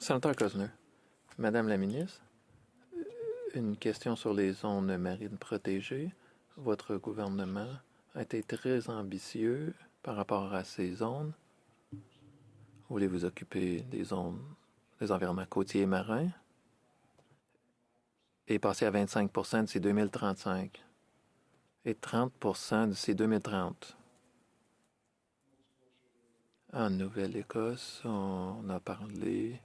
Sénateur Cosner, Madame la ministre, une question sur les zones marines protégées. Votre gouvernement a été très ambitieux par rapport à ces zones. Vous voulez vous occuper des zones, des environnements côtiers et marins et passer à 25 d'ici 2035 et 30 d'ici 2030. En Nouvelle-Écosse, on a parlé,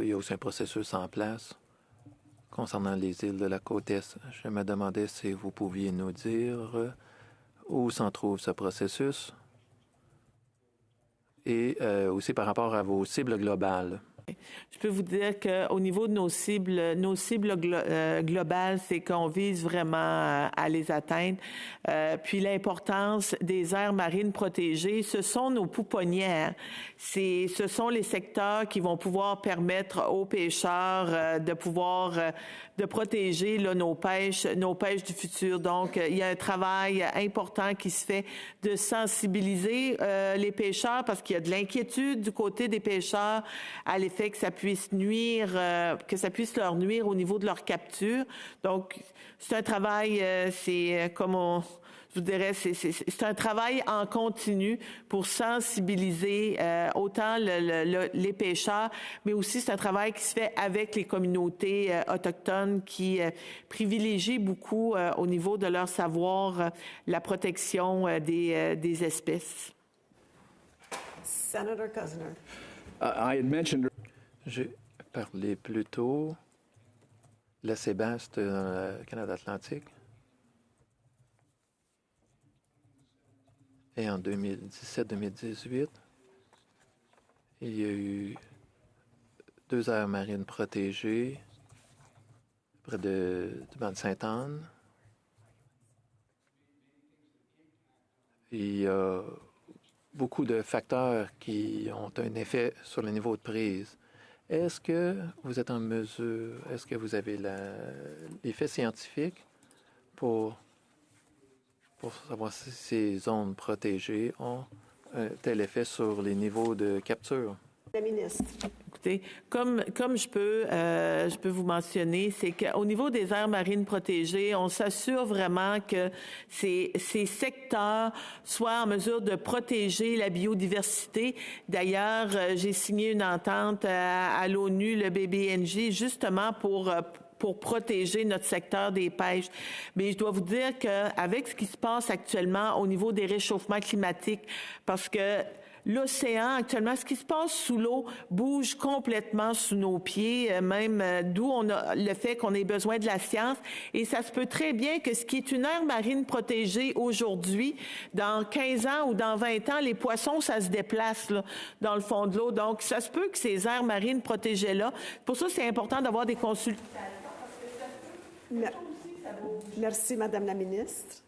il y a aussi un processus en place concernant les îles de la côte Est. Je me demandais si vous pouviez nous dire où s'en trouve ce processus et aussi par rapport à vos cibles globales. Je peux vous dire qu'au niveau de nos cibles globales, c'est qu'on vise vraiment à les atteindre. Puis l'importance des aires marines protégées, ce sont nos pouponnières. Ce sont les secteurs qui vont pouvoir permettre aux pêcheurs de protéger là, nos pêches du futur. Donc, il y a un travail important qui se fait de sensibiliser les pêcheurs parce qu'il y a de l'inquiétude du côté des pêcheurs à l'effet que ça puisse leur nuire au niveau de leur capture. Donc, c'est un travail, c'est un travail en continu pour sensibiliser autant les pêcheurs, mais aussi c'est un travail qui se fait avec les communautés autochtones qui privilégient beaucoup au niveau de leur savoir la protection des espèces. Senator Cosner. I had mentioned. J'ai parlé plus tôt de la sébaste dans le Canada-Atlantique. Et en 2017-2018, il y a eu 2 aires marines protégées près du banc de Sainte-Anne. Il y a beaucoup de facteurs qui ont un effet sur le niveau de prise. Est-ce que vous êtes en mesure, est-ce que vous avez l'effet scientifique pour savoir si ces zones protégées ont un tel effet sur les niveaux de capture? La ministre. Écoutez, comme je peux vous mentionner, c'est qu'au niveau des aires marines protégées, on s'assure vraiment que ces secteurs soient en mesure de protéger la biodiversité. D'ailleurs, j'ai signé une entente à l'ONU, le BBNJ, justement pour protéger notre secteur des pêches. Mais je dois vous dire qu'avec ce qui se passe actuellement au niveau des réchauffements climatiques, parce que l'océan, actuellement, ce qui se passe sous l'eau bouge complètement sous nos pieds, même d'où on a le fait qu'on ait besoin de la science. Et ça se peut très bien que ce qui est une aire marine protégée aujourd'hui, dans 15 ans ou dans 20 ans, les poissons, ça se déplace là, dans le fond de l'eau. Donc, ça se peut que ces aires marines protégées-là, pour ça, c'est important d'avoir des consultations. Merci, Madame la ministre.